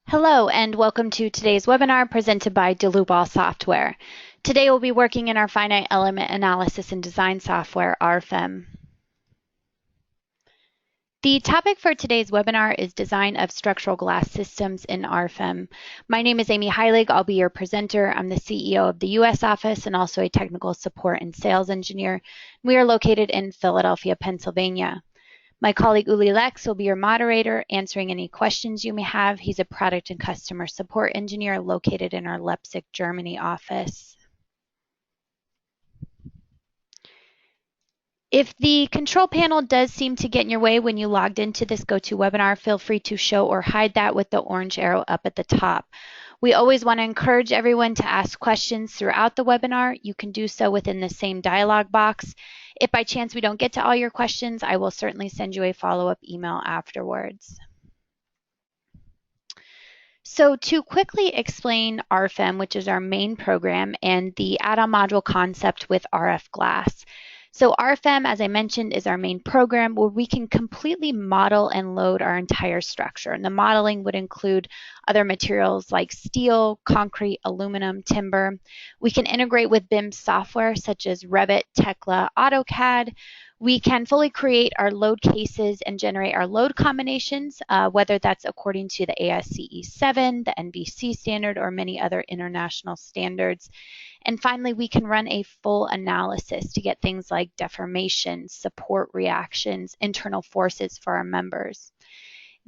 Hello and welcome to today's webinar presented by Dlubal Software. Today we'll be working in our finite element analysis and design software, RFEM. The topic for today's webinar is design of structural glass systems in RFEM. My name is Amy Heilig. I'll be your presenter. I'm the CEO of the US office and also a technical support and sales engineer. We are located in Philadelphia, Pennsylvania. My colleague Uli Lex will be your moderator, answering any questions you may have. He's a product and customer support engineer located in our Leipzig, Germany office. If the control panel does seem to get in your way when you logged into this GoToWebinar, feel free to show or hide that with the orange arrow up at the top. We always want to encourage everyone to ask questions throughout the webinar. You can do so within the same dialog box. If by chance we don't get to all your questions, I will certainly send you a follow-up email afterwards. So to quickly explain RFEM, which is our main program, and the add-on module concept with RF glass. So RFEM, as I mentioned, is our main program where we can completely model and load our entire structure. And the modeling would include other materials like steel, concrete, aluminum, timber. We can integrate with BIM software such as Revit, Tekla, AutoCAD. We can fully create our load cases and generate our load combinations, whether that's according to the ASCE 7, the NBC standard, or many other international standards. And finally, we can run a full analysis to get things like deformation, support reactions, internal forces for our members.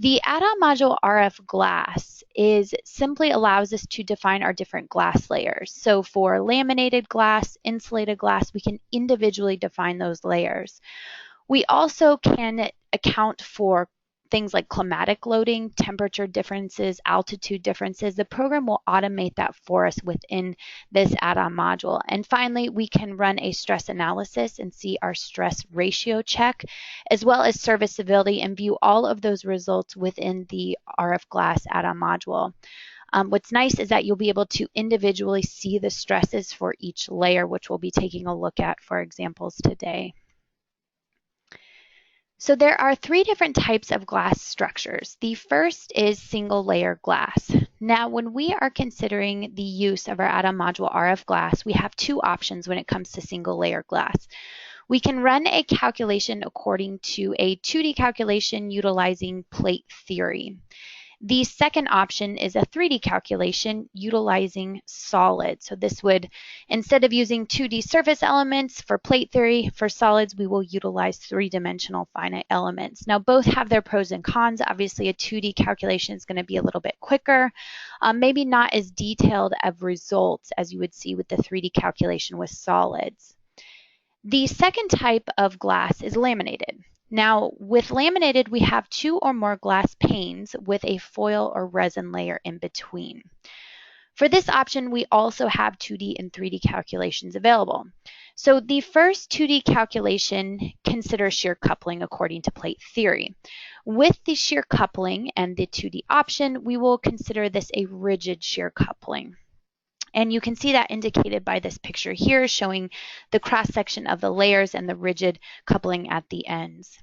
The add-on module RF glass simply allows us to define our different glass layers. So for laminated glass, insulated glass, we can individually define those layers. We also can account for things like climatic loading, temperature differences, altitude differences. The program will automate that for us within this add-on module. And finally, we can run a stress analysis and see our stress ratio check, as well as serviceability, and view all of those results within the RF glass add-on module. What's nice is that you'll be able to individually see the stresses for each layer, which we'll be taking a look at for examples today. So there are three different types of glass structures. The first is single layer glass. Now, when we are considering the use of our add-on module RF glass, we have two options when it comes to single layer glass. We can run a calculation according to a 2D calculation utilizing plate theory. The second option is a 3D calculation utilizing solids. So this would, instead of using 2D surface elements for plate theory, for solids, we will utilize three-dimensional finite elements. Now, both have their pros and cons. Obviously, a 2D calculation is going to be a little bit quicker, maybe not as detailed of results as you would see with the 3D calculation with solids. The second type of glass is laminated. Now, with laminated, we have two or more glass panes with a foil or resin layer in between. For this option, we also have 2D and 3D calculations available. So the first 2D calculation considers shear coupling according to plate theory. With the shear coupling and the 2D option, we will consider this a rigid shear coupling. And you can see that indicated by this picture here, showing the cross-section of the layers and the rigid coupling at the ends.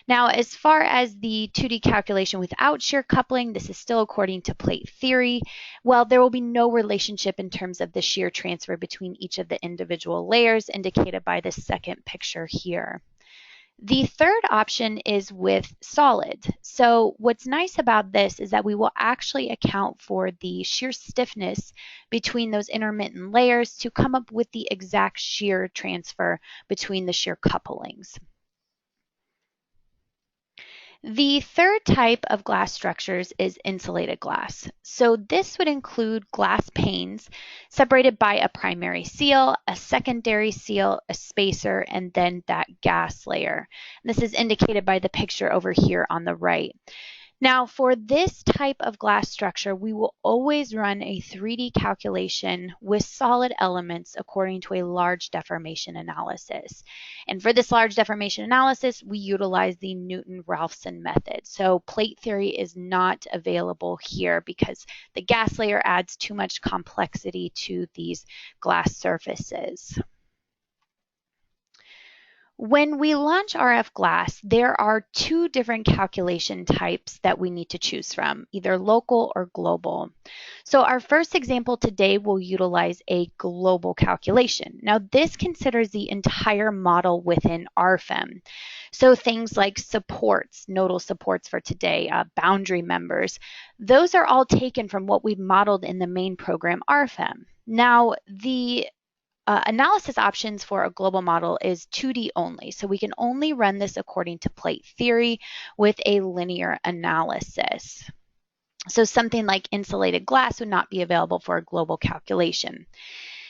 Now, as far as the 2D calculation without shear coupling, this is still according to plate theory. Well, there will be no relationship in terms of the shear transfer between each of the individual layers, indicated by this second picture here. The third option is with solid. So what's nice about this is that we will actually account for the shear stiffness between those intermittent layers to come up with the exact shear transfer between the shear couplings. The third type of glass structures is insulated glass. So this would include glass panes separated by a primary seal, a secondary seal, a spacer, and then that gas layer. And this is indicated by the picture over here on the right. Now, for this type of glass structure, we will always run a 3D calculation with solid elements according to a large deformation analysis. And for this large deformation analysis, we utilize the Newton-Raphson method. So plate theory is not available here because the gas layer adds too much complexity to these glass surfaces. When we launch RF glass, there are two different calculation types that we need to choose from, either local or global. So our first example today will utilize a global calculation. Now this considers the entire model within RFEM. So things like supports, nodal supports for today, boundary members, those are all taken from what we've modeled in the main program RFEM. Now the analysis options for a global model is 2D only, so we can only run this according to plate theory with a linear analysis. So something like insulated glass would not be available for a global calculation.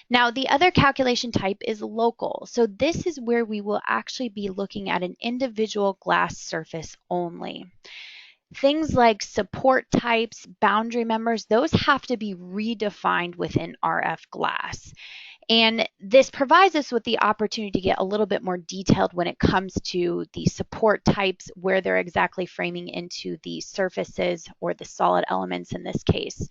Now, the other calculation type is local. So this is where we will actually be looking at an individual glass surface only. Things like support types, boundary members, those have to be redefined within RF glass. And this provides us with the opportunity to get a little bit more detailed when it comes to the support types, where they're exactly framing into the surfaces or the solid elements in this case.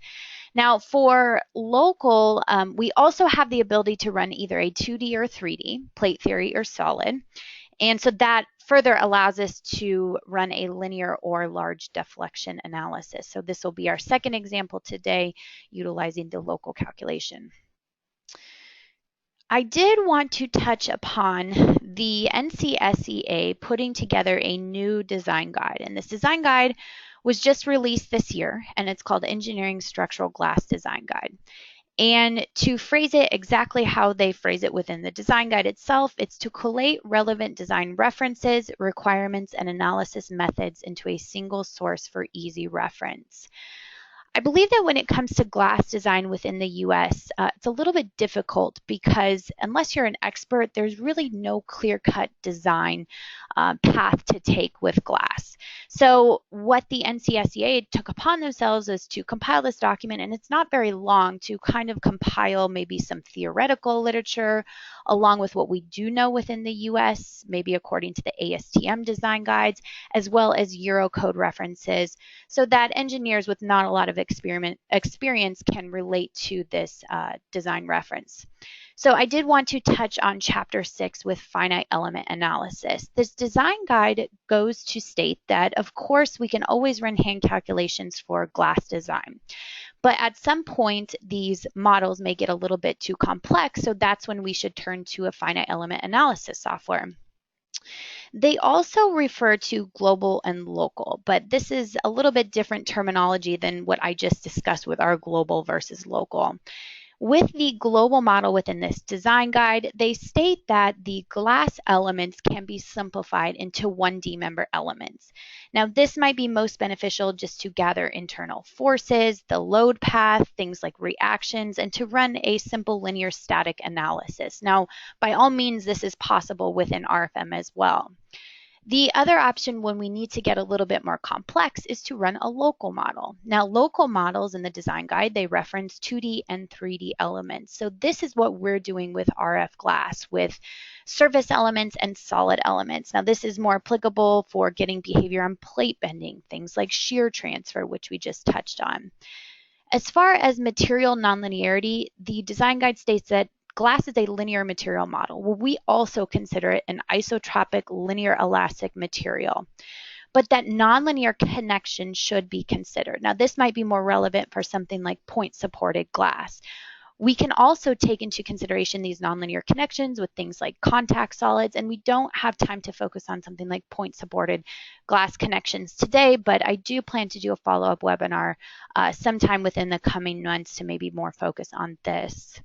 Now for local, we also have the ability to run either a 2D or 3D, plate theory or solid. And so that further allows us to run a linear or large deflection analysis. So this will be our second example today, utilizing the local calculation. I did want to touch upon the NCSEA putting together a new design guide. And this design guide was just released this year, and it's called Engineering Structural Glass Design Guide. And to phrase it exactly how they phrase it within the design guide itself, it's to collate relevant design references, requirements, and analysis methods into a single source for easy reference. I believe that when it comes to glass design within the US, it's a little bit difficult because unless you're an expert, there's really no clear-cut design path to take with glass. So what the NCSEA took upon themselves is to compile this document, and it's not very long, to kind of compile maybe some theoretical literature along with what we do know within the US, maybe according to the ASTM design guides, as well as Eurocode references, so that engineers with not a lot of experience can relate to this design reference. So I did want to touch on Chapter 6 with finite element analysis. This design guide goes to state that, of course, we can always run hand calculations for glass design. But at some point, these models may get a little bit too complex, so that's when we should turn to a finite element analysis software. They also refer to global and local, but this is a little bit different terminology than what I just discussed with our global versus local. With the global model within this design guide, they state that the glass elements can be simplified into 1D member elements. Now, this might be most beneficial just to gather internal forces, the load path, things like reactions, and to run a simple linear static analysis. Now, by all means, this is possible within RFEM as well. The other option when we need to get a little bit more complex is to run a local model. Now, local models in the design guide, they reference 2D and 3D elements. So this is what we're doing with RF glass, with surface elements and solid elements. Now, this is more applicable for getting behavior on plate bending, things like shear transfer, which we just touched on. As far as material nonlinearity, the design guide states that glass is a linear material model. Well, we also consider it an isotropic linear elastic material, but that nonlinear connection should be considered. Now, this might be more relevant for something like point supported glass. We can also take into consideration these nonlinear connections with things like contact solids, and we don't have time to focus on something like point supported glass connections today, but I do plan to do a follow-up webinar sometime within the coming months to maybe more focus on this.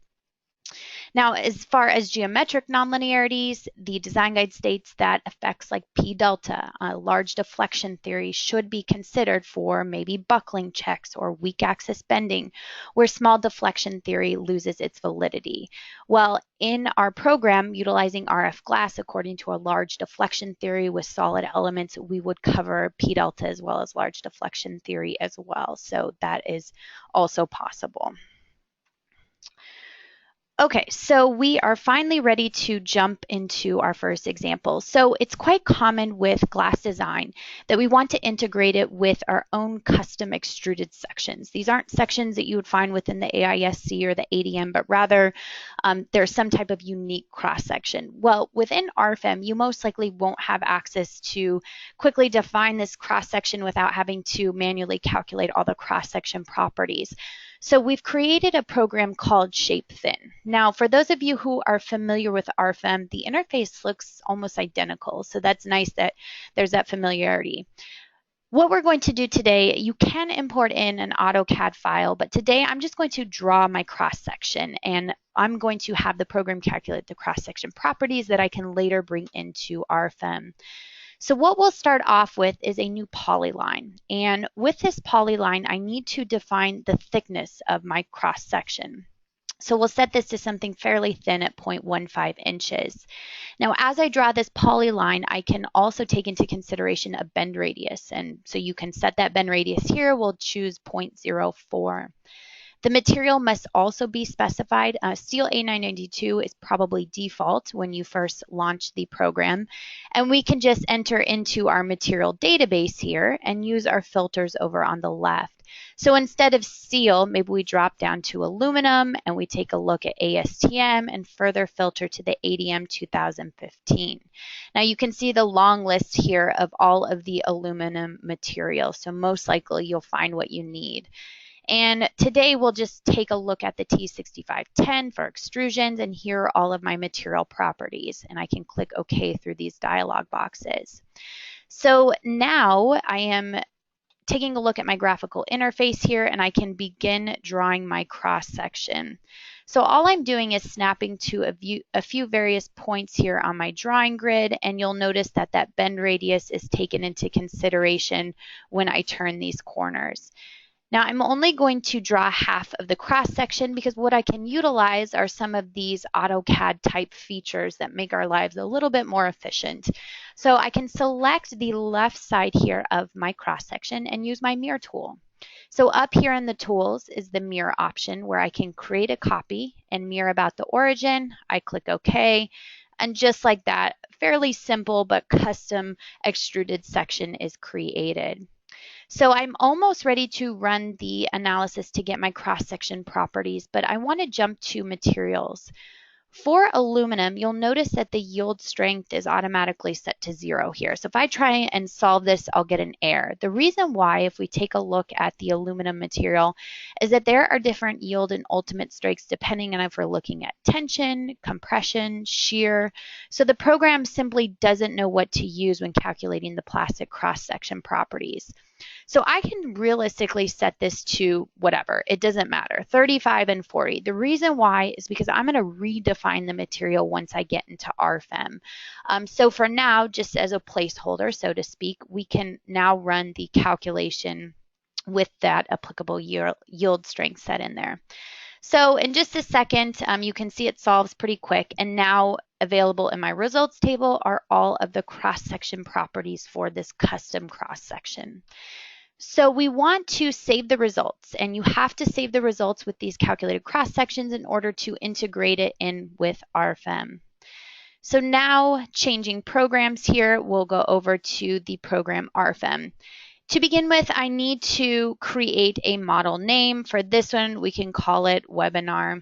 Now, as far as geometric nonlinearities, the design guide states that effects like P delta, large deflection theory, should be considered for maybe buckling checks or weak axis bending, where small deflection theory loses its validity. Well, in our program, utilizing RF glass according to a large deflection theory with solid elements, we would cover P delta as well as large deflection theory as well. So that is also possible. Okay, so we are finally ready to jump into our first example. So it's quite common with glass design that we want to integrate it with our own custom extruded sections. These aren't sections that you would find within the AISC or the ADM, but rather there's some type of unique cross-section. Well, within RFEM, you most likely won't have access to quickly define this cross-section without having to manually calculate all the cross-section properties. So we've created a program called ShapeFin. Now, for those of you who are familiar with RFEM, the interface looks almost identical. So that's nice that there's that familiarity. What we're going to do today, you can import in an AutoCAD file, but today I'm just going to draw my cross-section and I'm going to have the program calculate the cross-section properties that I can later bring into RFEM. So what we'll start off with is a new polyline. And with this polyline, I need to define the thickness of my cross section. So we'll set this to something fairly thin at 0.15 inches. Now, as I draw this polyline, I can also take into consideration a bend radius. And so you can set that bend radius here. We'll choose 0.04. The material must also be specified. Steel A992 is probably default when you first launch the program. And we can just enter into our material database here and use our filters over on the left. So instead of steel, maybe we drop down to aluminum and we take a look at ASTM and further filter to the ADM 2015. Now you can see the long list here of all of the aluminum material. So most likely you'll find what you need. And today we'll just take a look at the T6510 for extrusions, and here are all of my material properties. And I can click OK through these dialog boxes. So now I am taking a look at my graphical interface here, and I can begin drawing my cross section. So all I'm doing is snapping to a few various points here on my drawing grid, and you'll notice that that bend radius is taken into consideration when I turn these corners. Now I'm only going to draw half of the cross section because what I can utilize are some of these AutoCAD type features that make our lives a little bit more efficient. So I can select the left side here of my cross section and use my mirror tool. So up here in the tools is the mirror option where I can create a copy and mirror about the origin. I click OK. And just like that, fairly simple but custom extruded section is created. So I'm almost ready to run the analysis to get my cross-section properties, but I want to jump to materials. For aluminum, you'll notice that the yield strength is automatically set to 0 here. So if I try and solve this, I'll get an error. The reason why, if we take a look at the aluminum material, is that there are different yield and ultimate strengths depending on if we're looking at tension, compression, shear. So the program simply doesn't know what to use when calculating the plastic cross-section properties. So I can realistically set this to whatever. It doesn't matter, 35 and 40. The reason why is because I'm going to redefine the material once I get into RFEM. So for now, just as a placeholder, so to speak, we can now run the calculation with that applicable yield strength set in there. So in just a second, you can see it solves pretty quick. And now available in my results table are all of the cross-section properties for this custom cross-section. So we want to save the results, and you have to save the results with these calculated cross-sections in order to integrate it in with RFEM. So now changing programs here, we'll go over to the program RFEM. To begin with, I need to create a model name. For this one, we can call it webinar.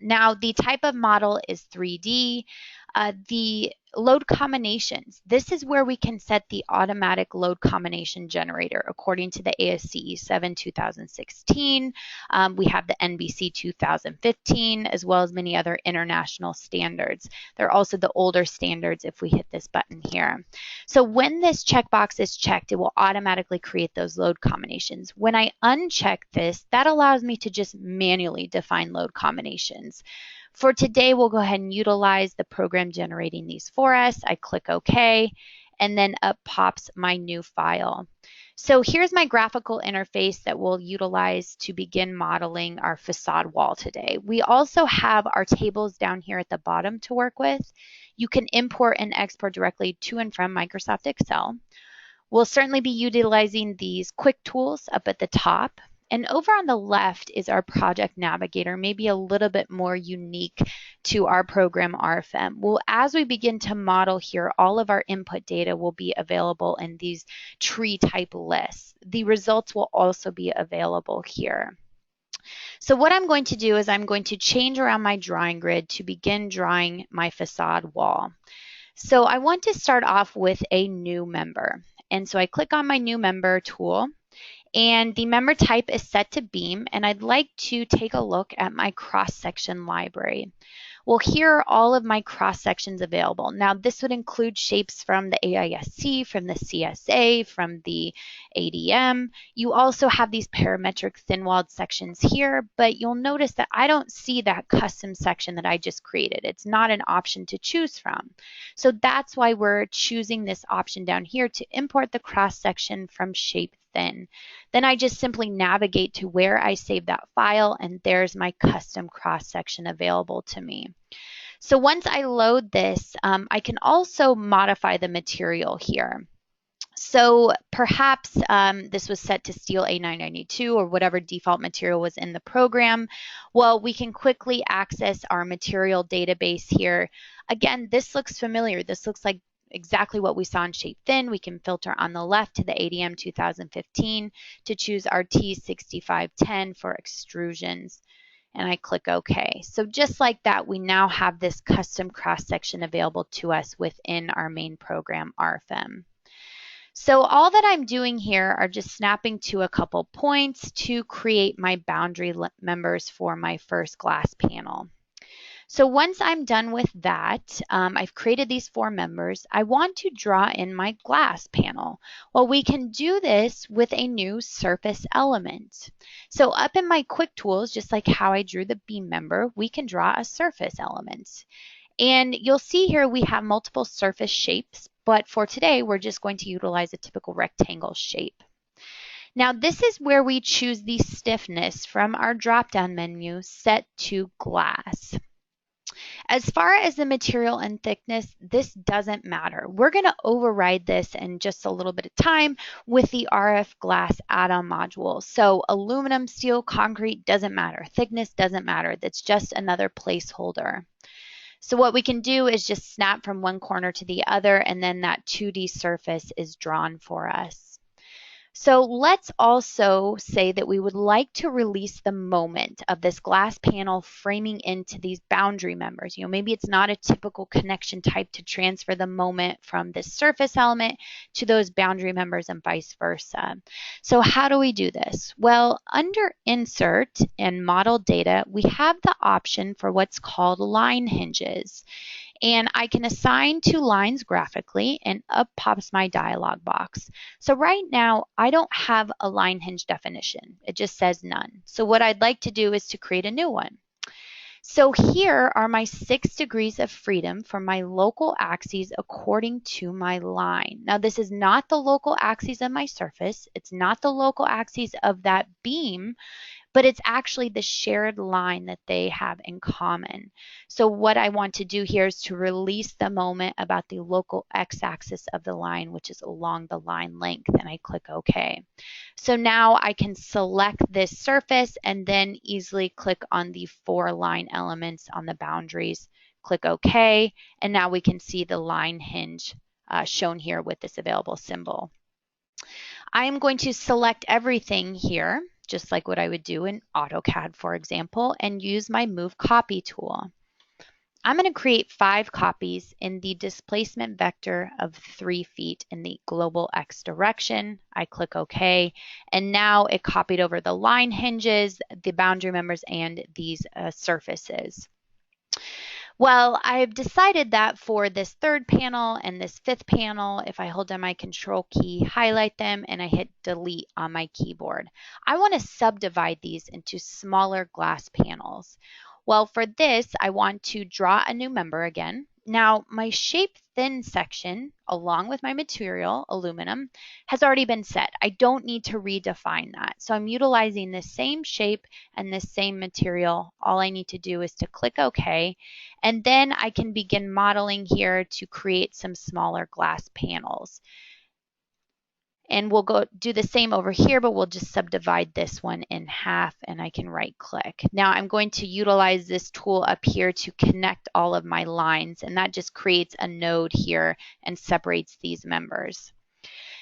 Now, the type of model is 3D. The load combinations, this is where we can set the automatic load combination generator according to the ASCE 7 2016. We have the NBC 2015, as well as many other international standards. There are also the older standards if we hit this button here. So when this checkbox is checked, it will automatically create those load combinations. When I uncheck this, that allows me to just manually define load combinations. For today, we'll go ahead and utilize the program generating these for us. I click OK, and then up pops my new file. So here's my graphical interface that we'll utilize to begin modeling our facade wall today. We also have our tables down here at the bottom to work with. You can import and export directly to and from Microsoft Excel. We'll certainly be utilizing these quick tools up at the top. And over on the left is our project navigator, maybe a little bit more unique to our program RFEM. Well, as we begin to model here, all of our input data will be available in these tree type lists. The results will also be available here. So what I'm going to do is I'm going to change around my drawing grid to begin drawing my facade wall. So I want to start off with a new member. And so I click on my new member tool, and the member type is set to beam, and I'd like to take a look at my cross-section library. Well, here are all of my cross sections available. Now, this would include shapes from the AISC, from the CSA, from the ADM. You also have these parametric thin-walled sections here, but you'll notice that I don't see that custom section that I just created. It's not an option to choose from. So that's why we're choosing this option down here to import the cross section from shape thin. Then I just simply navigate to where I saved that file, and there's my custom cross section available to me. So once I load this, I can also modify the material here. So perhaps this was set to steel A992 or whatever default material was in the program. Well, we can quickly access our material database here. Again, this looks familiar. This looks like exactly what we saw in shape thin. We can filter on the left to the ADM 2015 to choose our T6510 for extrusions. And I click OK. So just like that, we now have this custom cross section available to us within our main program RFEM. So all that I'm doing here are just snapping to a couple points to create my boundary members for my first glass panel. So once I'm done with that, I've created these 4 members. I want to draw in my glass panel. Well, we can do this with a new surface element. So up in my quick tools, just like how I drew the beam member, we can draw a surface element. And you'll see here we have multiple surface shapes, but for today, we're just going to utilize a typical rectangle shape. Now, this is where we choose the stiffness from our drop-down menu set to glass. As far as the material and thickness, this doesn't matter. We're going to override this in just a little bit of time with the RF glass add-on module. So aluminum, steel, concrete doesn't matter. Thickness doesn't matter. That's just another placeholder. So what we can do is just snap from one corner to the other, and then that 2D surface is drawn for us. So let's also say that we would like to release the moment of this glass panel framing into these boundary members. Maybe it's not a typical connection type to transfer the moment from this surface element to those boundary members and vice versa. So how do we do this? Well, under Insert and Model Data, we have the option for what's called line hinges. And I can assign 2 lines graphically, and up pops my dialog box. So right now, I don't have a line hinge definition. It just says none. So what I'd like to do is to create a new one. So here are my 6 degrees of freedom for my local axes according to my line. Now, this is not the local axes of my surface. It's not the local axes of that beam, but it's actually the shared line that they have in common. So what I want to do here is to release the moment about the local x-axis of the line, which is along the line length, and I click OK. So now I can select this surface and then easily click on the 4 line elements on the boundaries, click OK, and now we can see the line hinge shown here with this available symbol. I am going to select everything here, just like what I would do in AutoCAD, for example, and use my Move Copy tool. I'm going to create 5 copies in the displacement vector of 3 feet in the global X direction. I click OK, and now it copied over the line hinges, the boundary members, and these surfaces. Well, I've decided that for this 3rd panel and this 5th panel, if I hold down my Control key, highlight them, and I hit Delete on my keyboard, I want to subdivide these into smaller glass panels. Well, for this, I want to draw a new member again. Now, my shape thin section, along with my material, aluminum, has already been set. I don't need to redefine that. So I'm utilizing the same shape and the same material. All I need to do is to click OK, and then I can begin modeling here to create some smaller glass panels. And we'll go do the same over here, but we'll just subdivide this one in half, and I can right click. Now I'm going to utilize this tool up here to connect all of my lines, and that just creates a node here and separates these members.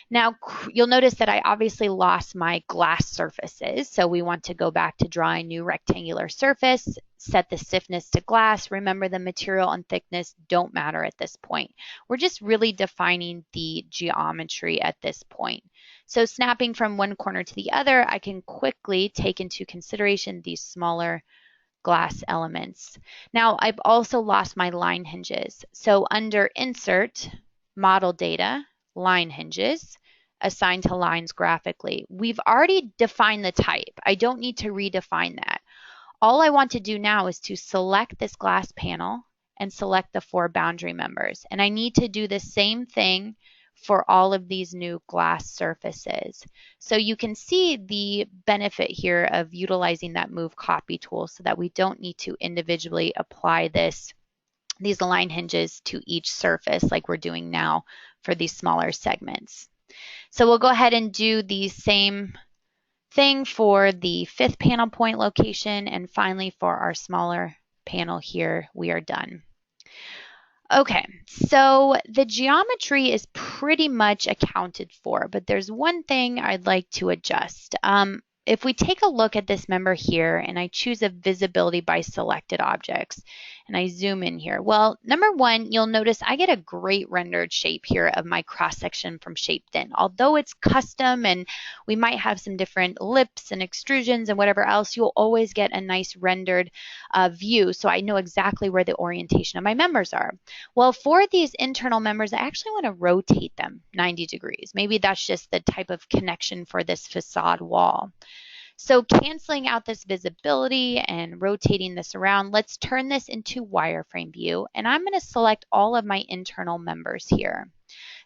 Now you'll notice that I obviously lost my glass surfaces, so we want to go back to draw a new rectangular surface, set the stiffness to glass. Remember, the material and thickness don't matter at this point. We're just really defining the geometry at this point. So snapping from one corner to the other, I can quickly take into consideration these smaller glass elements. Now I've also lost my line hinges. So under Insert, Model Data, Line hinges, assigned to lines graphically. We've already defined the type. I don't need to redefine that. All I want to do now is to select this glass panel and select the 4 boundary members. And I need to do the same thing for all of these new glass surfaces. So you can see the benefit here of utilizing that Move Copy tool so that we don't need to individually apply these line hinges to each surface like we're doing now for these smaller segments. So we'll go ahead and do the same thing for the 5th panel point location, and finally for our smaller panel here, we are done. Okay, so the geometry is pretty much accounted for, but there's one thing I'd like to adjust. If we take a look at this member here and I choose a visibility by selected objects and I zoom in here, well, number one, you'll notice I get a great rendered shape here of my cross section from shaped in. Although it's custom and we might have some different lips and extrusions and whatever else, you'll always get a nice rendered view, so I know exactly where the orientation of my members are. Well, for these internal members, I actually want to rotate them 90 degrees. Maybe that's just the type of connection for this facade wall. So canceling out this visibility and rotating this around, let's turn this into wireframe view, and I'm going to select all of my internal members here.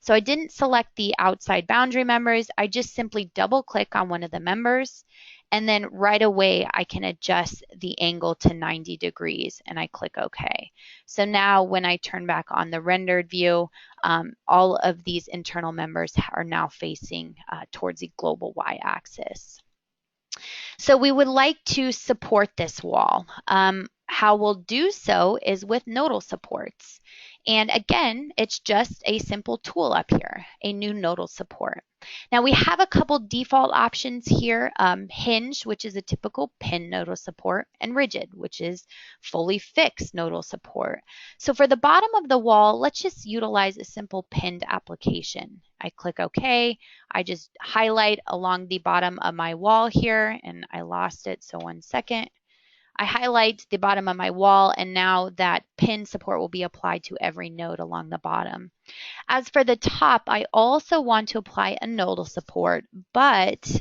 So I didn't select the outside boundary members, I just simply double click on one of the members, and then right away I can adjust the angle to 90 degrees and I click OK. So now when I turn back on the rendered view, all of these internal members are now facing towards the global y-axis. So we would like to support this wall. How we'll do so is with Nodal Supports. And again, it's just a simple tool up here, a new Nodal Support. Now we have a couple default options here, Hinge, which is a typical pin Nodal Support, and Rigid, which is fully fixed Nodal Support. So for the bottom of the wall, let's just utilize a simple pinned application. I click OK. I just highlight along the bottom of my wall here, and I lost it, so 1 second. I highlight the bottom of my wall, and now that pin support will be applied to every node along the bottom. As for the top, I also want to apply a nodal support, but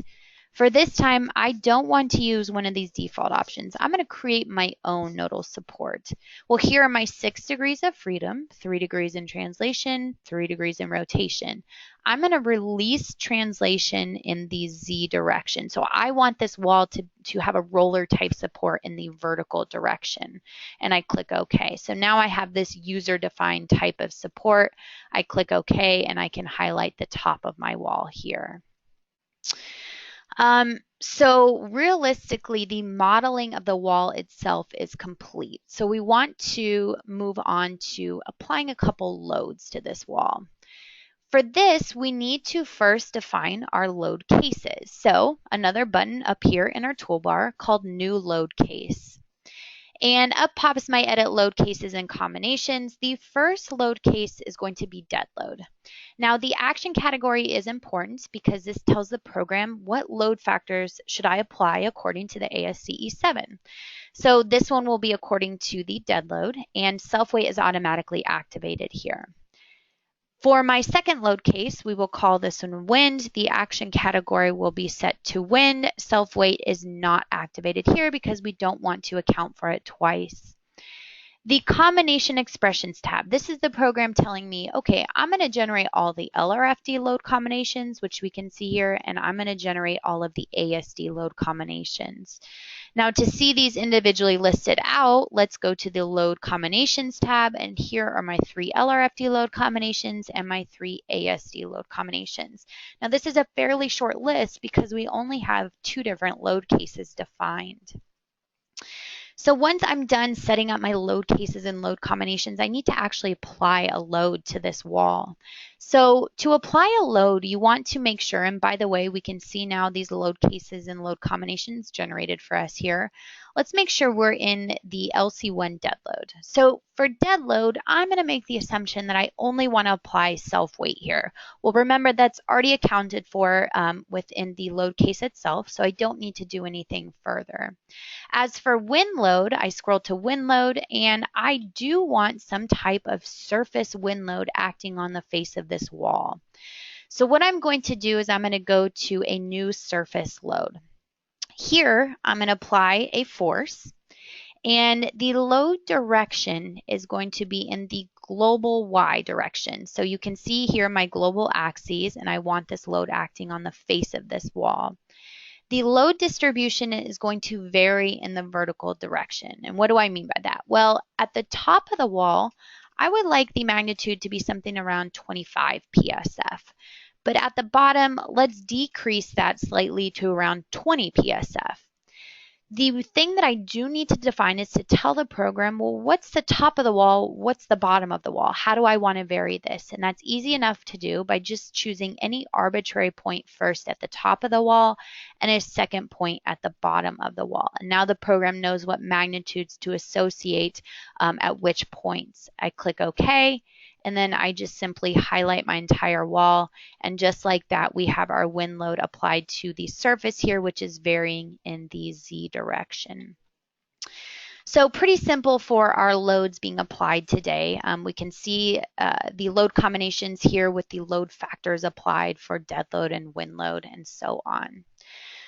for this time, I don't want to use one of these default options. I'm going to create my own nodal support. Well, here are my 6 degrees of freedom, 3 degrees in translation, 3 degrees in rotation. I'm going to release translation in the Z direction. So I want this wall to have a roller type support in the vertical direction. And I click OK. So now I have this user-defined type of support. I click OK, and I can highlight the top of my wall here. So realistically, the modeling of the wall itself is complete. So we want to move on to applying a couple loads to this wall. For this, we need to first define our load cases. So another button up here in our toolbar called New Load Case. And up pops my Edit Load Cases and Combinations. The first load case is going to be dead load. Now the action category is important because this tells the program what load factors should I apply according to the ASCE 7. So this one will be according to the dead load, and self-weight is automatically activated here. For my second load case, we will call this one wind. The action category will be set to wind. Self-weight is not activated here because we don't want to account for it twice. The combination expressions tab. This is the program telling me, okay, I'm going to generate all the LRFD load combinations, which we can see here, and I'm going to generate all of the ASD load combinations. Now to see these individually listed out, let's go to the load combinations tab, and here are my 3 LRFD load combinations and my 3 ASD load combinations. Now this is a fairly short list because we only have 2 different load cases defined. So once I'm done setting up my load cases and load combinations, I need to actually apply a load to this wall. So to apply a load, you want to make sure, and by the way, we can see now these load cases and load combinations generated for us here. Let's make sure we're in the LC1 dead load. So for dead load, I'm going to make the assumption that I only want to apply self-weight here. Well, remember that's already accounted for within the load case itself, so I don't need to do anything further. As for wind load, I scroll to wind load, and I do want some type of surface wind load acting on the face of this wall. So what I'm going to do is I'm going to go to a new surface load. Here, I'm going to apply a force, and the load direction is going to be in the global Y direction. So you can see here my global axes, and I want this load acting on the face of this wall. The load distribution is going to vary in the vertical direction. And what do I mean by that? Well, at the top of the wall, I would like the magnitude to be something around 25 PSF. But at the bottom, let's decrease that slightly to around 20 PSF. The thing that I do need to define is to tell the program, well, what's the top of the wall? What's the bottom of the wall? How do I want to vary this? And that's easy enough to do by just choosing any arbitrary point first at the top of the wall and a second point at the bottom of the wall. And now the program knows what magnitudes to associate at which points. I click OK. And then I just simply highlight my entire wall. And just like that, we have our wind load applied to the surface here, which is varying in the Z direction. So pretty simple for our loads being applied today. We can see the load combinations here with the load factors applied for dead load and wind load and so on.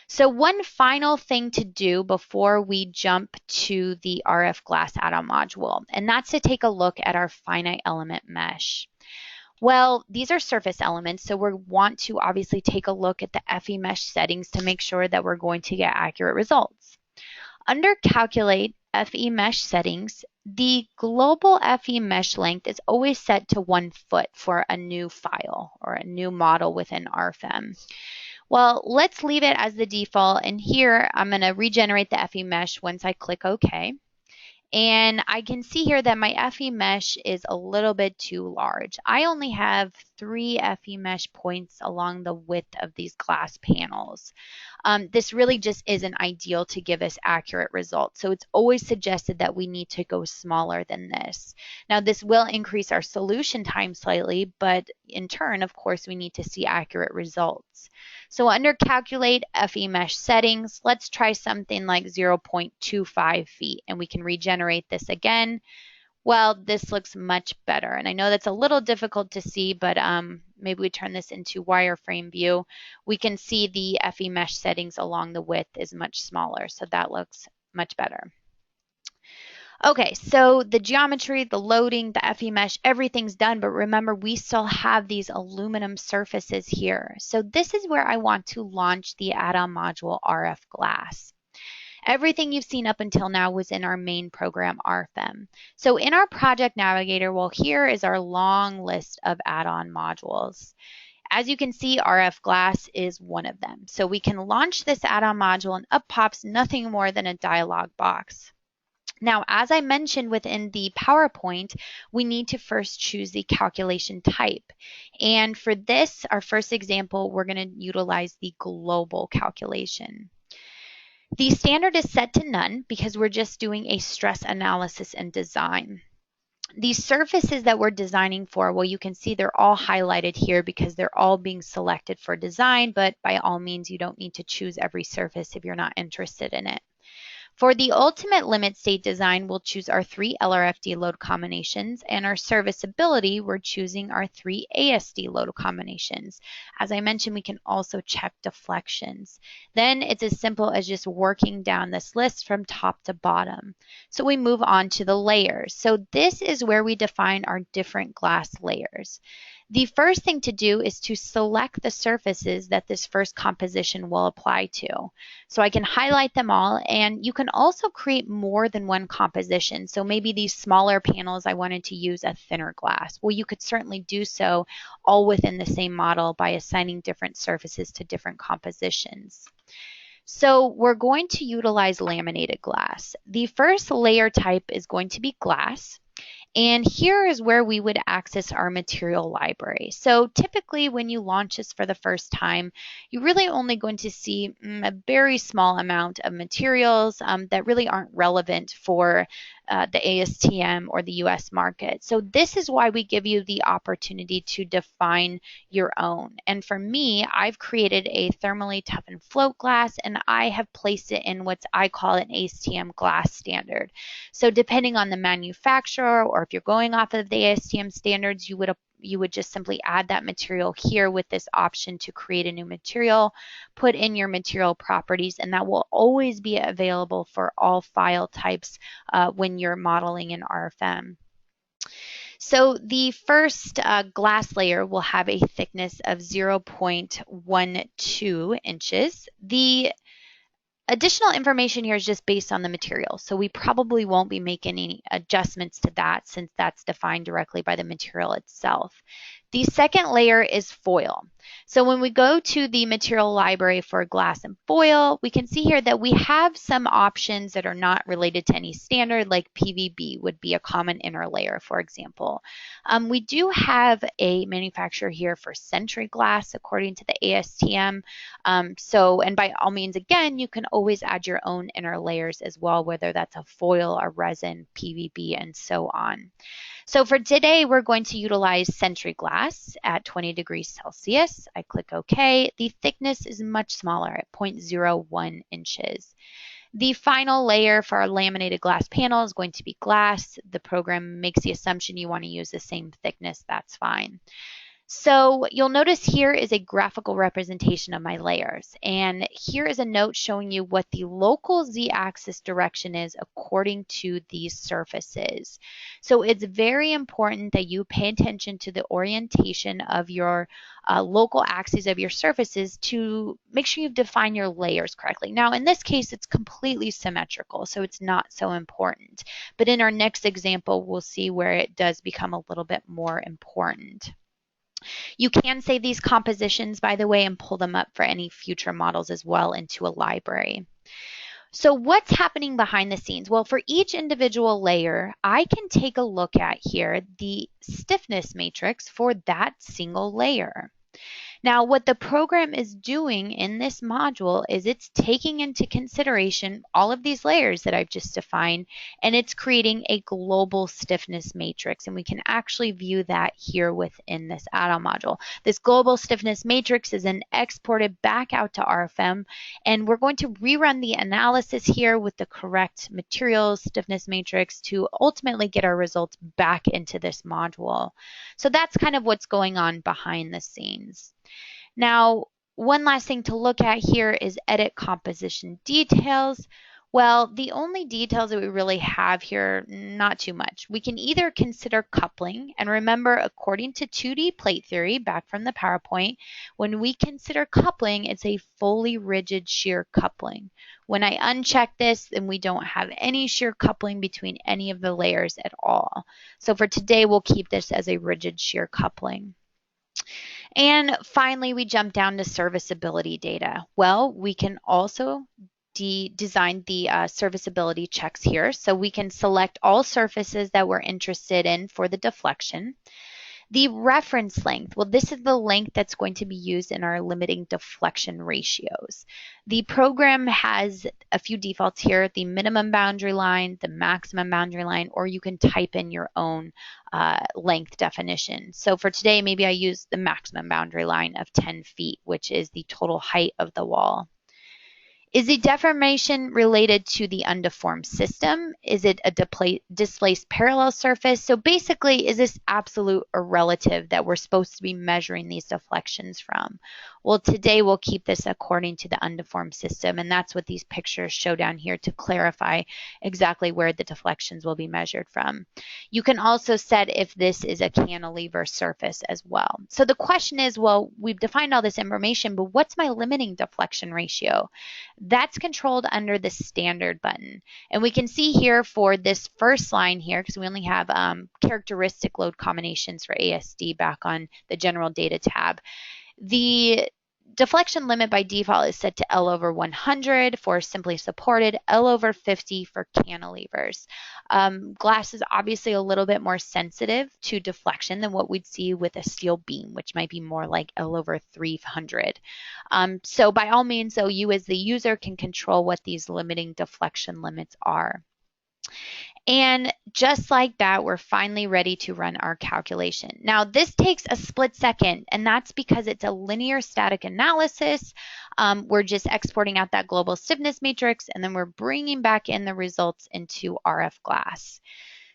So one final thing to do before we jump to the RF glass add-on module, and that's to take a look at our finite element mesh. Well, these are surface elements, so we want to obviously take a look at the FE mesh settings to make sure that we're going to get accurate results. Under Calculate FE mesh settings, the global FE mesh length is always set to 1 foot for a new file or a new model within RFEM. Well, let's leave it as the default, and here I'm going to regenerate the FE mesh once I click OK. And I can see here that my FE mesh is a little bit too large. I only have 3 FE mesh points along the width of these glass panels. This really just isn't ideal to give us accurate results. So it's always suggested that we need to go smaller than this. Now this will increase our solution time slightly, but in turn, of course, we need to see accurate results. So under Calculate FE mesh settings, let's try something like 0.25 feet, and we can regenerate this again. Well, this looks much better, and I know that's a little difficult to see, but maybe we turn this into wireframe view. We can see the FE mesh settings along the width is much smaller, so that looks much better. Okay, so the geometry, the loading, the FE mesh, everything's done, but remember we still have these aluminum surfaces here. So this is where I want to launch the add-on module RF glass. Everything you've seen up until now was in our main program, RFEM. So in our project navigator, well, here is our long list of add-on modules. As you can see, RF glass is one of them. So we can launch this add-on module and up pops nothing more than a dialog box. Now, as I mentioned within the PowerPoint, we need to first choose the calculation type. And for this, our first example, we're going to utilize the global calculation. The standard is set to none because we're just doing a stress analysis and design. These surfaces that we're designing for, well, you can see they're all highlighted here because they're all being selected for design, but by all means, you don't need to choose every surface if you're not interested in it. For the ultimate limit state design, we'll choose our 3 LRFD load combinations, and our serviceability, we're choosing our 3 ASD load combinations. As I mentioned, we can also check deflections. Then it's as simple as just working down this list from top to bottom. So we move on to the layers. So this is where we define our different glass layers. The first thing to do is to select the surfaces that this first composition will apply to. So I can highlight them all, and you can also create more than one composition. So maybe these smaller panels, I wanted to use a thinner glass. Well, you could certainly do so all within the same model by assigning different surfaces to different compositions. So we're going to utilize laminated glass. The first layer type is going to be glass. And here is where we would access our material library. So typically when you launch this for the first time, you're really only going to see a very small amount of materials that really aren't relevant for the ASTM or the US market. So this is why we give you the opportunity to define your own. And for me, I've created a thermally toughened float glass, and I have placed it in what I call an ASTM glass standard. So depending on the manufacturer, or if you're going off of the ASTM standards, you would just simply add that material here with this option to create a new material, put in your material properties, and that will always be available for all file types when you're modeling in RFEM. So the first glass layer will have a thickness of 0.12 inches. The additional information here is just based on the material, so we probably won't be making any adjustments to that since that's defined directly by the material itself. The second layer is foil. So when we go to the material library for glass and foil, we can see here that we have some options that are not related to any standard, like PVB would be a common inner layer, for example. We do have a manufacturer here for Century Glass according to the ASTM. And by all means, again, you can always add your own inner layers as well, whether that's a foil, a resin, PVB, and so on. So for today, we're going to utilize Century Glass at 20 degrees Celsius. I click OK. The thickness is much smaller at 0.01 inches. The final layer for our laminated glass panel is going to be glass. The program makes the assumption you want to use the same thickness. That's fine. So you'll notice here is a graphical representation of my layers. And here is a note showing you what the local z-axis direction is according to these surfaces. So it's very important that you pay attention to the orientation of your local axes of your surfaces to make sure you've defined your layers correctly. Now, in this case, it's completely symmetrical, so it's not so important. But in our next example, we'll see where it does become a little bit more important. You can save these compositions, by the way, and pull them up for any future models as well into a library. So what's happening behind the scenes? Well, for each individual layer, I can take a look at here the stiffness matrix for that single layer. Now, what the program is doing in this module is it's taking into consideration all of these layers that I've just defined, and it's creating a global stiffness matrix. And we can actually view that here within this add-on module. This global stiffness matrix is then exported back out to RFEM, and we're going to rerun the analysis here with the correct materials stiffness matrix to ultimately get our results back into this module. So that's kind of what's going on behind the scenes. Now, one last thing to look at here is edit composition details. Well, the only details that we really have here, not too much. We can either consider coupling, and remember, according to 2D plate theory back from the PowerPoint, when we consider coupling, it's a fully rigid shear coupling. When I uncheck this, then we don't have any shear coupling between any of the layers at all. So for today, we'll keep this as a rigid shear coupling. And finally, we jump down to serviceability data. Well, we can also design the serviceability checks here. So we can select all surfaces that we're interested in for the deflection. The reference length, well, this is the length that's going to be used in our limiting deflection ratios. The program has a few defaults here, the minimum boundary line, the maximum boundary line, or you can type in your own length definition. So for today, maybe I use the maximum boundary line of 10 feet, which is the total height of the wall. Is the deformation related to the undeformed system? Is it a displaced parallel surface? So basically, is this absolute or relative that we're supposed to be measuring these deflections from? Well, today we'll keep this according to the undeformed system, and that's what these pictures show down here to clarify exactly where the deflections will be measured from. You can also set if this is a cantilever surface as well. So the question is, well, we've defined all this information, but what's my limiting deflection ratio? That's controlled under the standard button. And we can see here for this first line here, because we only have characteristic load combinations for ASD back on the general data tab. The deflection limit by default is set to L over 100 for simply supported, L over 50 for cantilevers. Glass is obviously a little bit more sensitive to deflection than what we'd see with a steel beam, which might be more like L over 300. So by all means, though, you as the user can control what these limiting deflection limits are. And just like that, we're finally ready to run our calculation. Now, this takes a split second, and that's because it's a linear static analysis. We're just exporting out that global stiffness matrix, and then we're bringing back in the results into RF glass.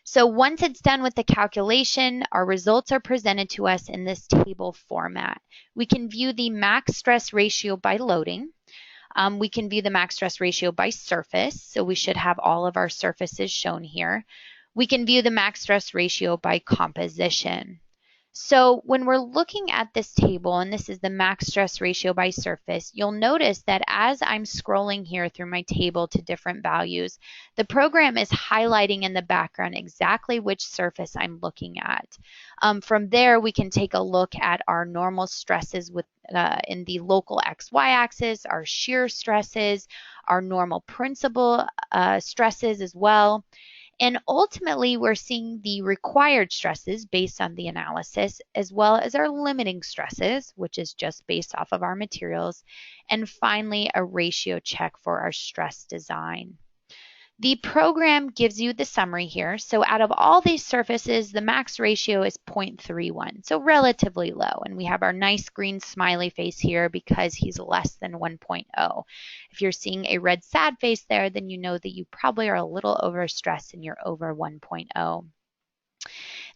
So once it's done with the calculation, our results are presented to us in this table format. We can view the max stress ratio by loading. We can view the max stress ratio by surface, so we should have all of our surfaces shown here. We can view the max stress ratio by composition. So when we're looking at this table, and this is the max stress ratio by surface, you'll notice that as I'm scrolling here through my table to different values, the program is highlighting in the background exactly which surface I'm looking at. From there, we can take a look at our normal stresses in the local XY axis, our shear stresses, our normal principal stresses as well. And ultimately, we're seeing the required stresses based on the analysis, as well as our limiting stresses, which is just based off of our materials, and finally, a ratio check for our stress design. The program gives you the summary here. So out of all these surfaces, the max ratio is 0.31, so relatively low. And we have our nice green smiley face here because he's less than 1.0. If you're seeing a red sad face there, then you know that you probably are a little overstressed and you're over 1.0.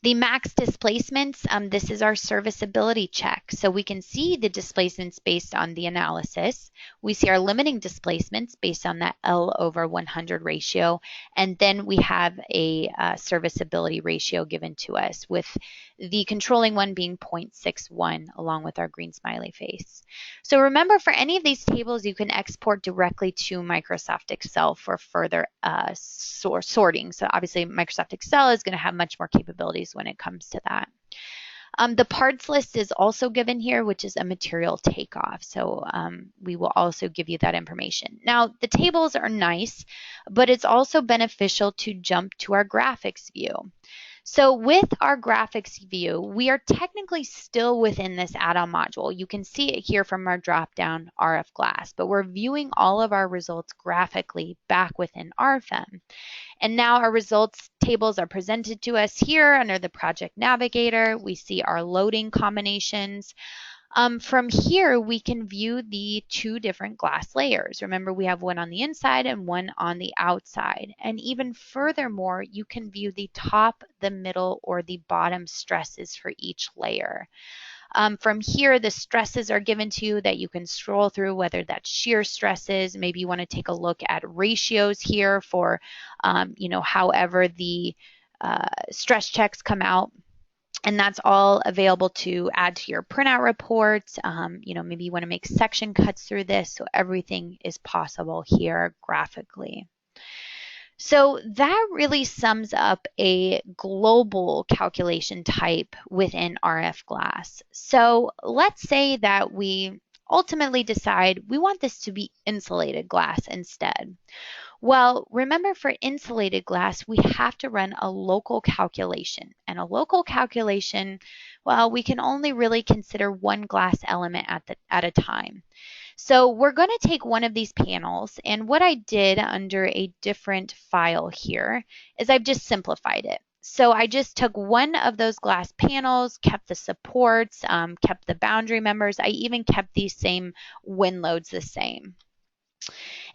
The max displacements, this is our serviceability check. So we can see the displacements based on the analysis. We see our limiting displacements based on that L over 100 ratio. And then we have a serviceability ratio given to us, with the controlling one being 0.61 along with our green smiley face. So remember, for any of these tables, you can export directly to Microsoft Excel for further sorting. So obviously Microsoft Excel is going to have much more capabilities when it comes to that. The parts list is also given here, which is a material takeoff. So we will also give you that information. Now, the tables are nice, but it's also beneficial to jump to our graphics view. So with our graphics view, we are technically still within this add-on module. You can see it here from our drop-down RF glass, but we're viewing all of our results graphically back within RFEM. And now our results tables are presented to us here under the Project Navigator. We see our loading combinations. From here, we can view the two different glass layers. Remember, we have one on the inside and one on the outside. And even furthermore, you can view the top, the middle, or the bottom stresses for each layer. From here, the stresses are given to you that you can scroll through, whether that's shear stresses. Maybe you want to take a look at ratios here for, however the stress checks come out. And that's all available to add to your printout reports. Maybe you want to make section cuts through this, so everything is possible here graphically. So that really sums up a global calculation type within RF glass. So let's say that we ultimately decide we want this to be insulated glass instead. Well, remember, for insulated glass, we have to run a local calculation. And a local calculation, well, we can only really consider one glass element at a time. So we're going to take one of these panels, and what I did under a different file here is I've just simplified it. So I just took one of those glass panels, kept the supports, kept the boundary members. I even kept these same wind loads the same.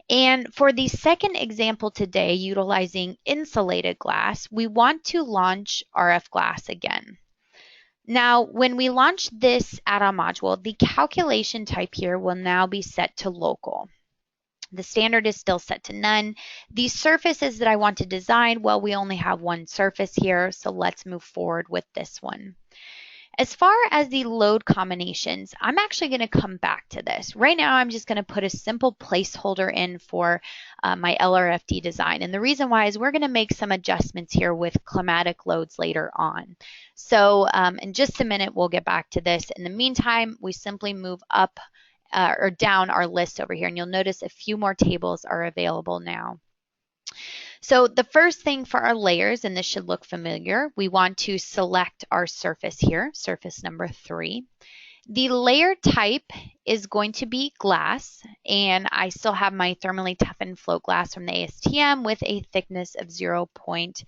And for the second example today, utilizing insulated glass, we want to launch RF glass again. Now, when we launch this add-on module, the calculation type here will now be set to local. The standard is still set to none. The surfaces that I want to design, well, we only have one surface here, so let's move forward with this one. As far as the load combinations, I'm actually going to come back to this. Right now, I'm just going to put a simple placeholder in for my LRFD design. And the reason why is we're going to make some adjustments here with climatic loads later on. So in just a minute, we'll get back to this. In the meantime, we simply move up or down our list over here. And you'll notice a few more tables are available now. So the first thing for our layers, and this should look familiar, we want to select our surface here, surface number 3. The layer type is going to be glass, and I still have my thermally toughened float glass from the ASTM with a thickness of 0.22.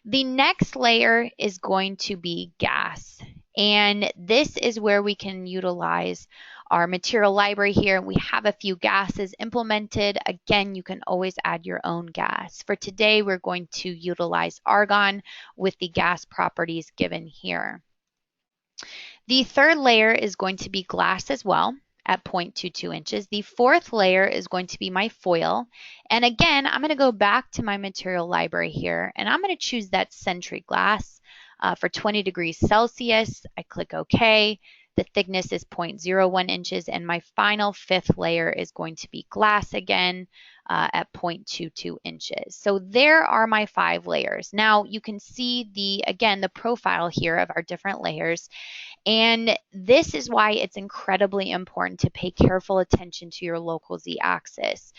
The next layer is going to be gas, and this is where we can utilize our material library here. We have a few gases implemented. Again, you can always add your own gas. For today, we're going to utilize argon with the gas properties given here. The third layer is going to be glass as well at 0.22 inches. The fourth layer is going to be my foil. And again, I'm going to go back to my material library here, and I'm going to choose that Sentry glass for 20 degrees Celsius. I click OK. The thickness is 0.01 inches, and my final fifth layer is going to be glass again at 0.22 inches. So there are my 5 layers. Now you can see the profile here of our different layers, and this is why it's incredibly important to pay careful attention to your local z-axis.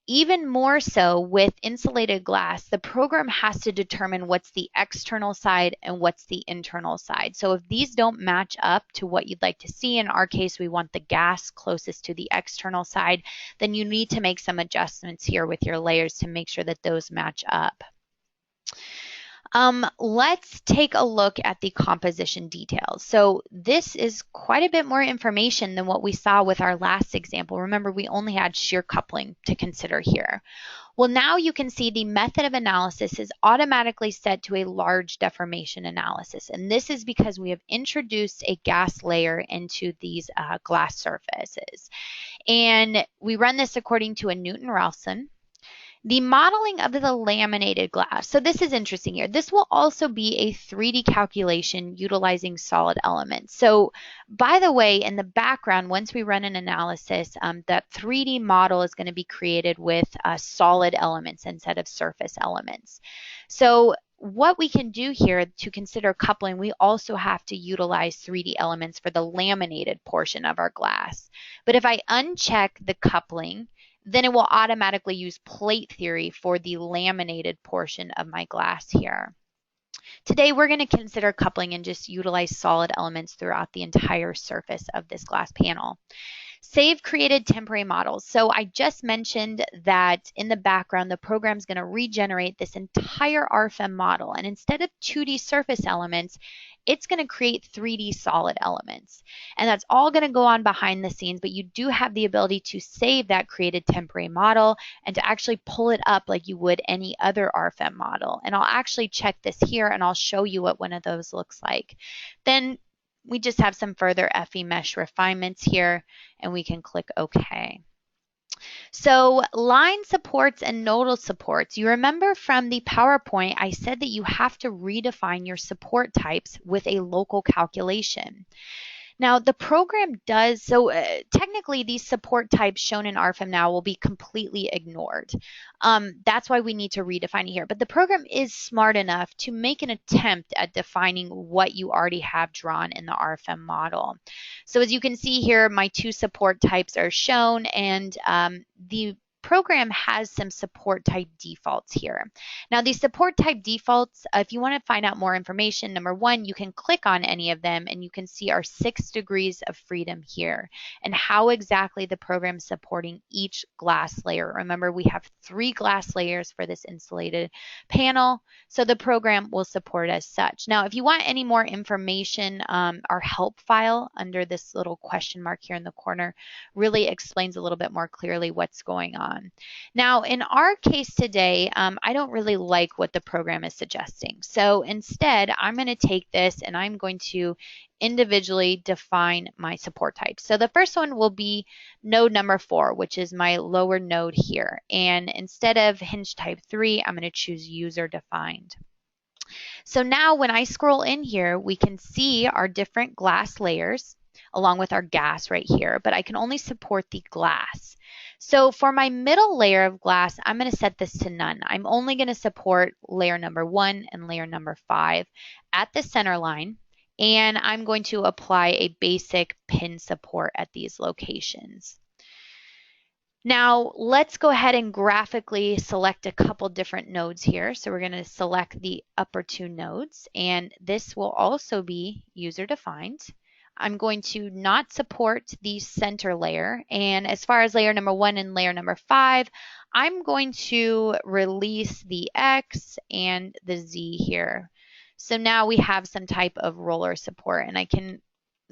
Even more so with insulated glass, the program has to determine what's the external side and what's the internal side. So if these don't match up to what you'd like to see, in our case, we want the gas closest to the external side, then you need to make some adjustments here with your layers to make sure that those match up. Let's take a look at the composition details. So this is quite a bit more information than what we saw with our last example. Remember, we only had shear coupling to consider here. Well, now you can see the method of analysis is automatically set to a large deformation analysis. And this is because we have introduced a gas layer into these glass surfaces. And we run this according to a Newton-Raphson. The modeling of the laminated glass. So this is interesting here. This will also be a 3D calculation utilizing solid elements. So by the way, in the background, once we run an analysis, that 3D model is going to be created with solid elements instead of surface elements. So what we can do here to consider coupling, we also have to utilize 3D elements for the laminated portion of our glass. But if I uncheck the coupling, then it will automatically use plate theory for the laminated portion of my glass here. Today, we're going to consider coupling and just utilize solid elements throughout the entire surface of this glass panel. Save created temporary models. So I just mentioned that in the background, the program is going to regenerate this entire RFEM model. And instead of 2D surface elements, it's going to create 3D solid elements. And that's all going to go on behind the scenes, but you do have the ability to save that created temporary model and to actually pull it up like you would any other RFEM model. And I'll actually check this here and I'll show you what one of those looks like. Then we just have some further FE mesh refinements here, and we can click OK. So line supports and nodal supports. You remember from the PowerPoint, I said that you have to redefine your support types with a local calculation. Now the program does, so technically these support types shown in RFEM now will be completely ignored. That's why we need to redefine it here. But the program is smart enough to make an attempt at defining what you already have drawn in the RFEM model. So as you can see here, my 2 support types are shown, and the program has some support type defaults here. Now, these support type defaults, if you want to find out more information, number one, you can click on any of them and you can see our 6 degrees of freedom here and how exactly the program is supporting each glass layer. Remember, we have 3 glass layers for this insulated panel, so the program will support as such. Now, if you want any more information, our help file under this little question mark here in the corner really explains a little bit more clearly what's going on. Now, in our case today, I don't really like what the program is suggesting. So instead, I'm going to take this and I'm going to individually define my support types. So the first one will be node number 4, which is my lower node here. And instead of hinge type 3, I'm going to choose user defined. So now when I scroll in here, we can see our different glass layers along with our gas right here, but I can only support the glass. So for my middle layer of glass, I'm going to set this to none. I'm only going to support layer number 1 and layer number 5 at the center line, and I'm going to apply a basic pin support at these locations. Now, let's go ahead and graphically select a couple different nodes here. So we're going to select the upper 2 nodes, and this will also be user defined. I'm going to not support the center layer, and as far as layer number 1 and layer number 5, I'm going to release the X and the Z here. So now we have some type of roller support, and I can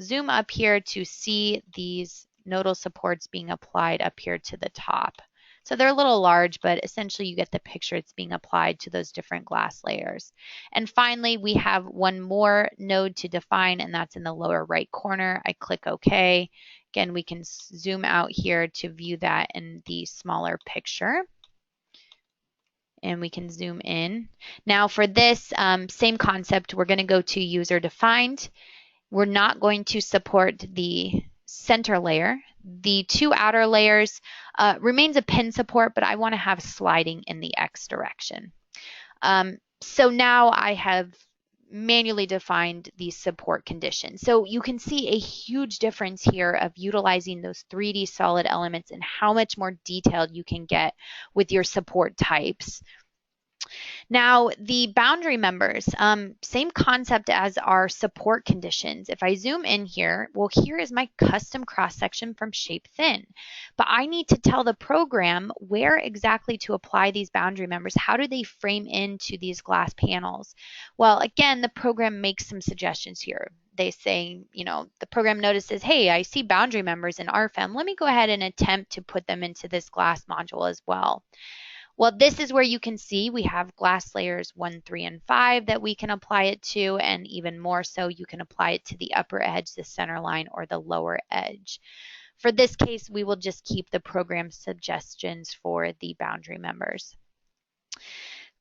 zoom up here to see these nodal supports being applied up here to the top. So they're a little large, but essentially you get the picture. It's being applied to those different glass layers. And finally, we have one more node to define, and that's in the lower right corner. I click OK. Again, we can zoom out here to view that in the smaller picture. And we can zoom in. Now for this same concept, we're going to go to user defined. We're not going to support the center layer. The 2 outer layers remains a pin support, but I want to have sliding in the X direction. So now I have manually defined these support conditions. So you can see a huge difference here of utilizing those 3D solid elements and how much more detailed you can get with your support types. Now, the boundary members, same concept as our support conditions. If I zoom in here, well, here is my custom cross-section from Shape Thin. But I need to tell the program where exactly to apply these boundary members. How do they frame into these glass panels? Well, again, the program makes some suggestions here. They say, you know, the program notices, hey, I see boundary members in RFEM. Let me go ahead and attempt to put them into this glass module as well. Well, this is where you can see we have glass layers 1, 3, and 5 that we can apply it to, and even more so, you can apply it to the upper edge, the center line, or the lower edge. For this case, we will just keep the program suggestions for the boundary members.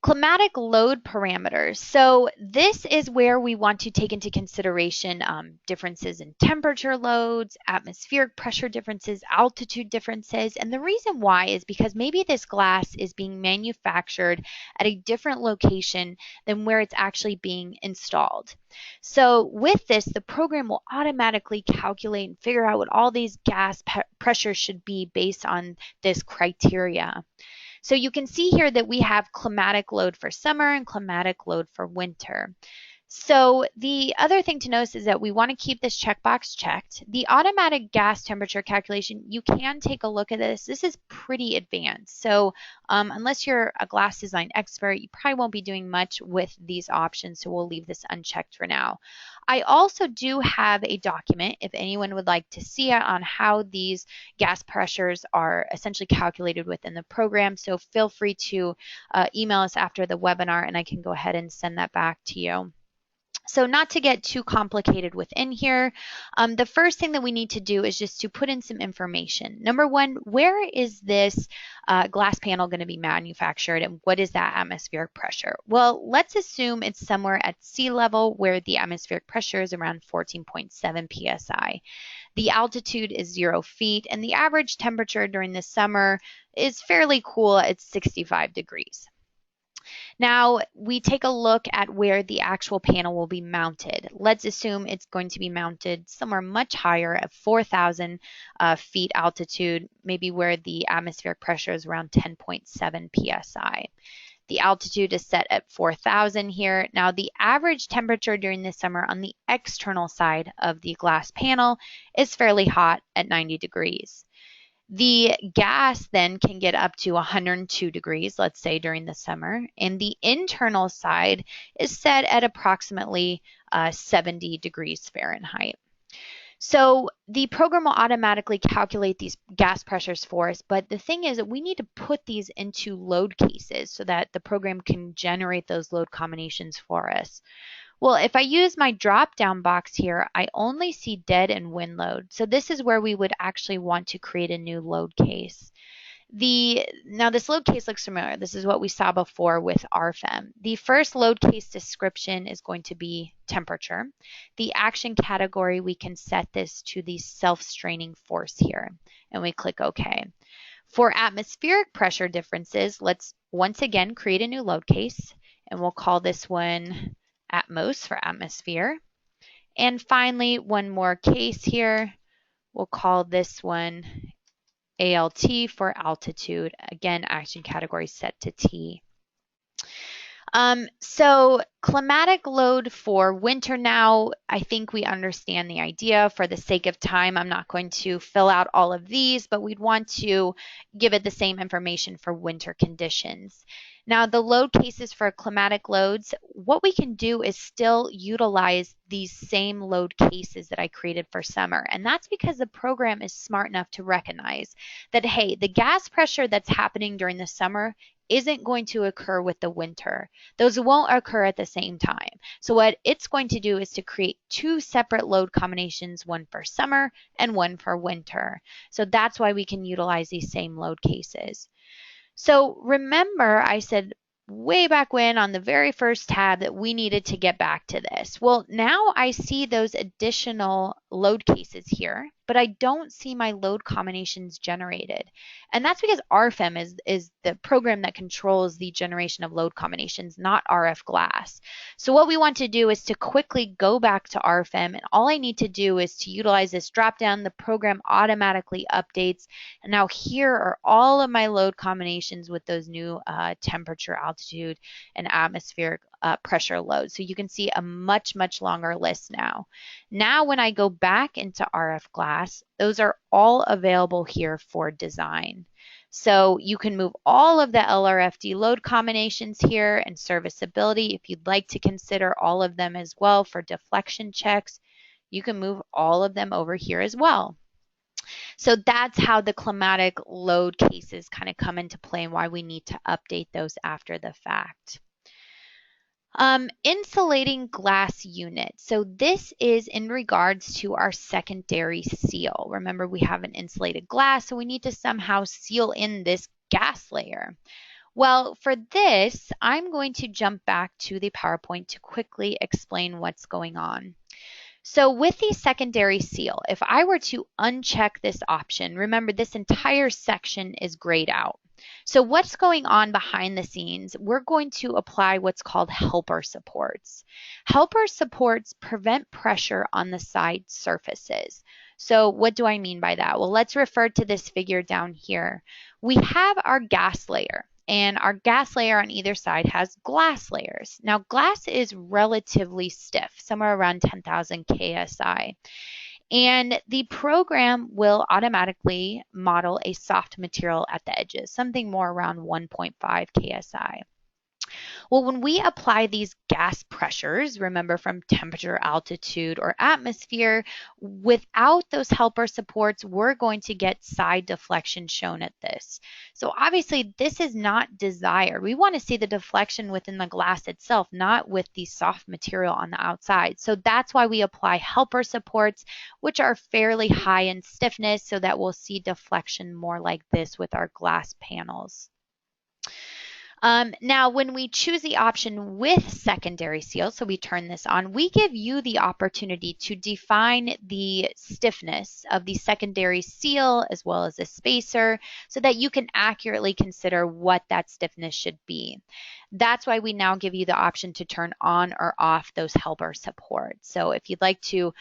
Climatic load parameters. So this is where we want to take into consideration differences in temperature loads, atmospheric pressure differences, altitude differences. And the reason why is because maybe this glass is being manufactured at a different location than where it's actually being installed. So with this, the program will automatically calculate and figure out what all these gas pressures should be based on this criteria. So you can see here that we have climatic load for summer and climatic load for winter. So the other thing to notice is that we want to keep this checkbox checked. The automatic gas temperature calculation, you can take a look at this. This is pretty advanced. So unless you're a glass design expert, you probably won't be doing much with these options. So we'll leave this unchecked for now. I also do have a document if anyone would like to see it on how these gas pressures are essentially calculated within the program. So feel free to email us after the webinar and I can go ahead and send that back to you. So not to get too complicated within here, the first thing that we need to do is just to put in some information. Number one, where is this glass panel going to be manufactured and what is that atmospheric pressure? Well, let's assume it's somewhere at sea level where the atmospheric pressure is around 14.7 psi. The altitude is 0 feet and the average temperature during the summer is fairly cool at 65 degrees. Now we take a look at where the actual panel will be mounted. Let's assume it's going to be mounted somewhere much higher at 4,000 feet altitude, maybe where the atmospheric pressure is around 10.7 psi. The altitude is set at 4,000 here. Now the average temperature during the summer on the external side of the glass panel is fairly hot at 90 degrees. The gas then can get up to 102 degrees, let's say during the summer, and the internal side is set at approximately 70 degrees Fahrenheit. So the program will automatically calculate these gas pressures for us, but the thing is that we need to put these into load cases so that the program can generate those load combinations for us. Well, if I use my drop-down box here, I only see dead and wind load. So this is where we would actually want to create a new load case. Now this load case looks familiar. This is what we saw before with RFEM. The first load case description is going to be temperature. The action category, we can set this to the self-straining force here, and we click OK. For atmospheric pressure differences, let's once again create a new load case, and we'll call this one Atmos for atmosphere. And finally, one more case here. We'll call this one ALT for altitude. Again, action category set to T. So climatic load for winter now, I think we understand the idea. For the sake of time, I'm not going to fill out all of these, but we'd want to give it the same information for winter conditions. Now, the load cases for climatic loads, what we can do is still utilize these same load cases that I created for summer. And that's because the program is smart enough to recognize that, hey, the gas pressure that's happening during the summer isn't going to occur with the winter. Those won't occur at the same time. So what it's going to do is to create two separate load combinations, one for summer and one for winter. So that's why we can utilize these same load cases. So remember, I said way back when on the very first tab that we needed to get back to this. Well, now I see those additional load cases here, but I don't see my load combinations generated. And that's because RFEM is the program that controls the generation of load combinations, not RF Glass. So what we want to do is to quickly go back to RFEM, and all I need to do is to utilize this dropdown. The program automatically updates, and now here are all of my load combinations with those new temperature, altitude, and atmospheric pressure loads. So you can see a much, much longer list now. Now when I go back into RF Glass, those are all available here for design. So you can move all of the LRFD load combinations here and serviceability. If you'd like to consider all of them as well for deflection checks, you can move all of them over here as well. So that's how the climatic load cases kind of come into play and why we need to update those after the fact. Insulating glass unit. So this is in regards to our secondary seal. Remember, we have an insulated glass, so we need to somehow seal in this gas layer. Well, for this, I'm going to jump back to the PowerPoint to quickly explain what's going on. So with the secondary seal, if I were to uncheck this option, remember this entire section is grayed out. So what's going on behind the scenes? We're going to apply what's called helper supports. Helper supports prevent pressure on the side surfaces. So what do I mean by that? Well, let's refer to this figure down here. We have our gas layer, and our gas layer on either side has glass layers. Now, glass is relatively stiff, somewhere around 10,000 KSI. And the program will automatically model a soft material at the edges, something more around 1.5 KSI. Well, when we apply these gas pressures, remember from temperature, altitude, or atmosphere, without those helper supports, we're going to get side deflection shown at this. So obviously this is not desired. We want to see the deflection within the glass itself, not with the soft material on the outside. So that's why we apply helper supports, which are fairly high in stiffness, so that we'll see deflection more like this with our glass panels. Now, when we choose the option with secondary seal, so we turn this on, we give you the opportunity to define the stiffness of the secondary seal as well as a spacer so that you can accurately consider what that stiffness should be. That's why we now give you the option to turn on or off those helper supports. So if you'd like to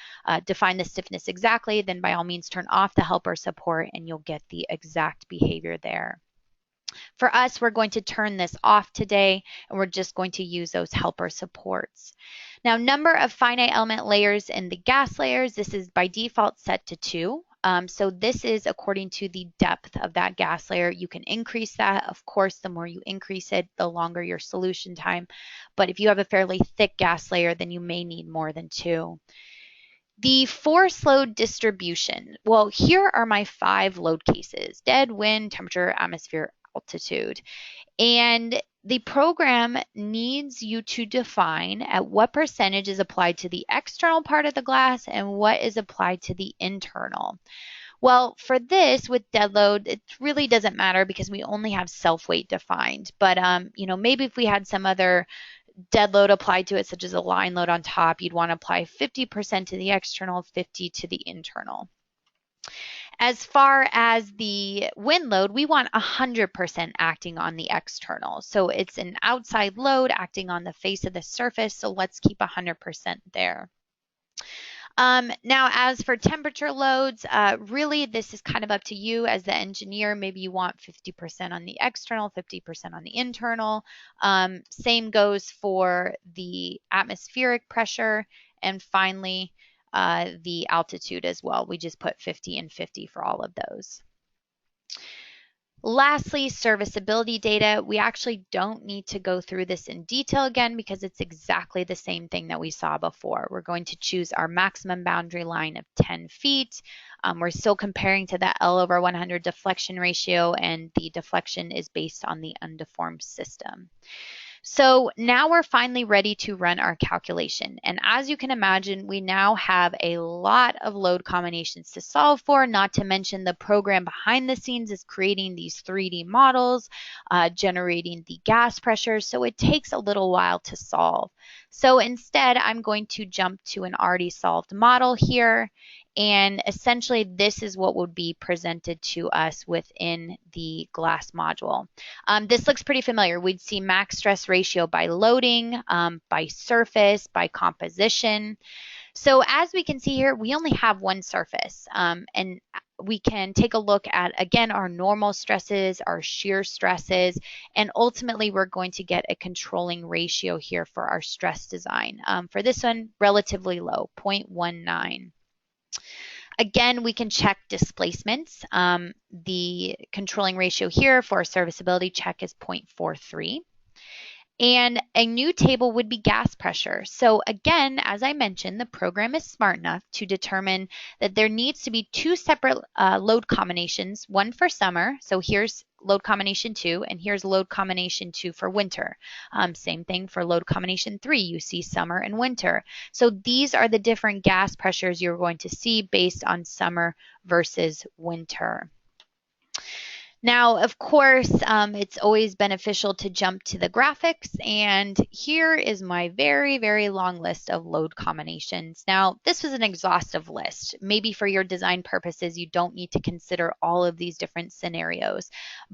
define the stiffness exactly, then by all means turn off the helper support and you'll get the exact behavior there. For us, we're going to turn this off today, and we're just going to use those helper supports. Now, number of finite element layers in the gas layers, this is by default set to 2. So this is according to the depth of that gas layer. You can increase that. Of course, the more you increase it, the longer your solution time. But if you have a fairly thick gas layer, then you may need more than 2. The force load distribution. Well, here are my 5 load cases: dead, wind, temperature, atmosphere, altitude. And the program needs you to define at what percentage is applied to the external part of the glass and what is applied to the internal. Well, for this with dead load, it really doesn't matter because we only have self-weight defined. But maybe if we had some other dead load applied to it, such as a line load on top, you'd want to apply 50% to the external, 50% to the internal. As far as the wind load, we want 100% acting on the external. So it's an outside load acting on the face of the surface. So let's keep 100% there. Now, as for temperature loads, really this is kind of up to you as the engineer. Maybe you want 50% on the external, 50% on the internal. Same goes for the atmospheric pressure. And finally, the altitude as well. We just put 50 and 50 for all of those. Lastly, serviceability data. We actually don't need to go through this in detail again because it's exactly the same thing that we saw before. We're going to choose our maximum boundary line of 10 feet. We're still comparing to that L over 100 deflection ratio, and the deflection is based on the undeformed system. So now we're finally ready to run our calculation. And as you can imagine, we now have a lot of load combinations to solve for, not to mention the program behind the scenes is creating these 3D models, generating the gas pressure. So it takes a little while to solve. So instead, I'm going to jump to an already solved model here. And essentially, this is what would be presented to us within the glass module. This looks pretty familiar. We'd see max stress ratio by loading, by surface, by composition. So as we can see here, we only have one surface. And we can take a look at, again, our normal stresses, our shear stresses, and ultimately we're going to get a controlling ratio here for our stress design. For this one, relatively low, 0.19. Again, we can check displacements. The controlling ratio here for a serviceability check is 0.43. And a new table would be gas pressure. So again, as I mentioned, the program is smart enough to determine that there needs to be 2 separate load combinations, one for summer. So here's load combination 2, and here's load combination 2 for winter. Same thing for load combination 3. You see summer and winter. So these are the different gas pressures you're going to see based on summer versus winter. Now, of course, it's always beneficial to jump to the graphics, and here is my very, very long list of load combinations. Now, this was an exhaustive list. Maybe for your design purposes, you don't need to consider all of these different scenarios,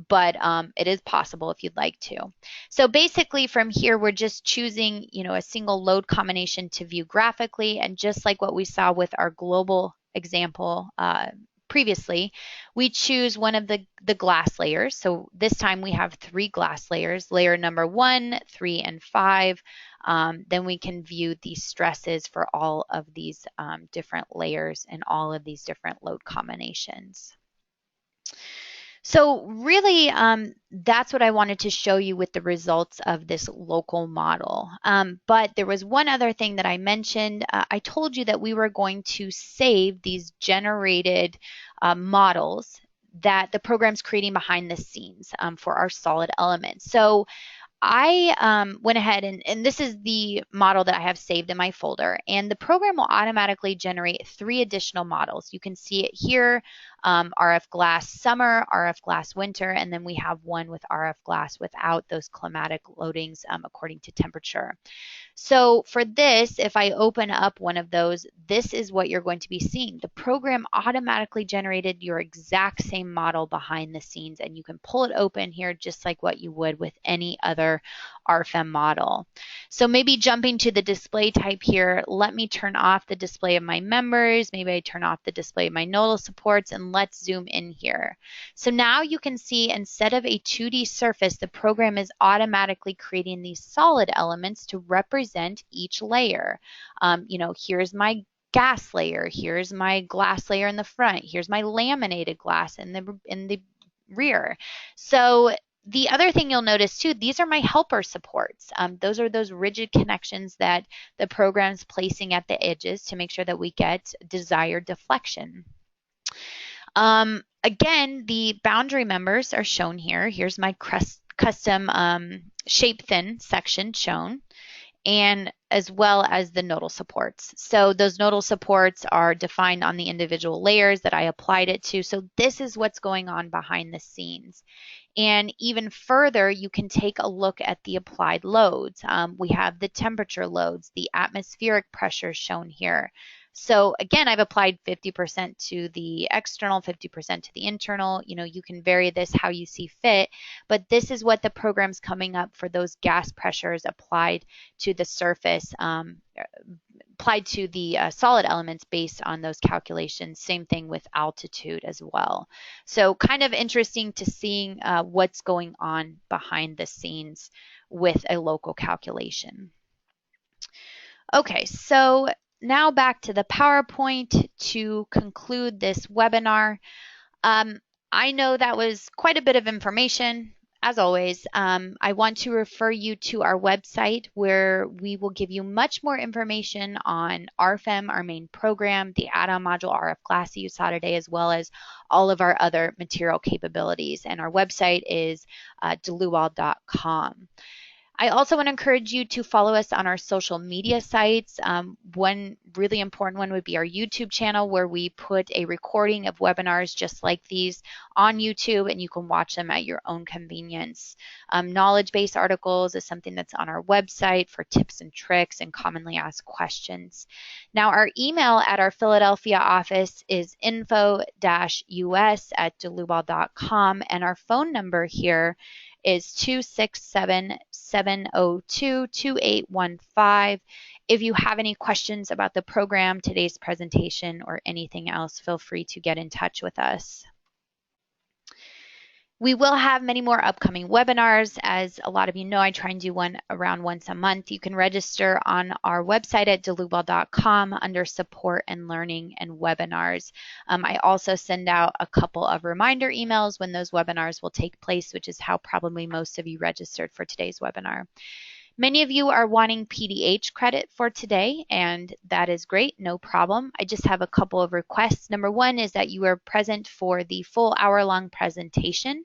but it is possible if you'd like to. So basically from here, we're just choosing, a single load combination to view graphically, and just like what we saw with our global example previously, we choose one of the glass layers. So this time we have 3 glass layers, layer number 1, 3, and 5. Then we can view the stresses for all of these different layers and all of these different load combinations. So really, that's what I wanted to show you with the results of this local model. But there was one other thing that I mentioned. I told you that we were going to save these generated models that the program's creating behind the scenes for our solid elements. So I went ahead and this is the model that I have saved in my folder, and the program will automatically generate 3 additional models. You can see it here RF glass summer, RF glass winter, and then we have one with RF glass without those climatic loadings according to temperature. So for this, if I open up one of those, this is what you're going to be seeing. The program automatically generated your exact same model behind the scenes, and you can pull it open here just like what you would with any other RFEM model. So maybe jumping to the display type here, let me turn off the display of my members. Maybe I turn off the display of my Nodal Supports, and let's zoom in here. So now you can see instead of a 2D surface, the program is automatically creating these solid elements to represent each layer. Here's my gas layer, here's my glass layer in the front, here's my laminated glass in the rear. So the other thing you'll notice too, these are my helper supports. Those are those rigid connections that the program's placing at the edges to make sure that we get desired deflection. Again, the boundary members are shown here. Here's my custom shape thin section shown, and as well as the nodal supports. So those nodal supports are defined on the individual layers that I applied it to. So this is what's going on behind the scenes. And even further, you can take a look at the applied loads. We have the temperature loads, the atmospheric pressure shown here. So again, I've applied 50% to the external, 50% to the internal. You can vary this how you see fit, but this is what the program's coming up for those gas pressures applied to the surface, applied to the solid elements based on those calculations. Same thing with altitude as well. So kind of interesting to seeing what's going on behind the scenes with a local calculation. Okay, so now back to the PowerPoint to conclude this webinar. I know that was quite a bit of information. As always, I want to refer you to our website where we will give you much more information on RFEM, our main program, the add-on module RF glass that you saw today, as well as all of our other material capabilities. And our website is dlubal.com. I also want to encourage you to follow us on our social media sites. One really important one would be our YouTube channel, where we put a recording of webinars just like these on YouTube, and you can watch them at your own convenience. Knowledge-based articles is something that's on our website for tips and tricks and commonly asked questions. Now, our email at our Philadelphia office is info-us@dlubal.com, and our phone number here is 267-702-2815. If you have any questions about the program, today's presentation, or anything else, feel free to get in touch with us. We will have many more upcoming webinars. As a lot of you know, I try and do one around once a month. You can register on our website at dlubal.com under support and learning and webinars. I also send out a couple of reminder emails when those webinars will take place, which is how probably most of you registered for today's webinar. Many of you are wanting PDH credit for today, and that is great, no problem. I just have a couple of requests. Number one is that you are present for the full hour-long presentation.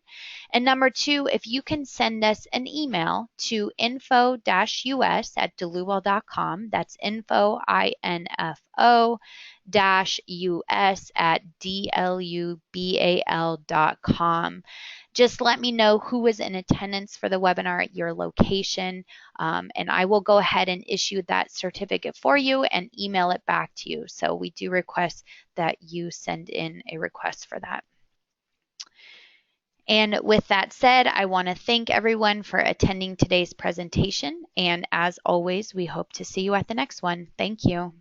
And number two, if you can send us an email to info-us@dlubal.com, that's info-us-us@dlubal.com. Just let me know who was in attendance for the webinar at your location, and I will go ahead and issue that certificate for you and email it back to you. So we do request that you send in a request for that. And with that said, I want to thank everyone for attending today's presentation. And as always, we hope to see you at the next one. Thank you.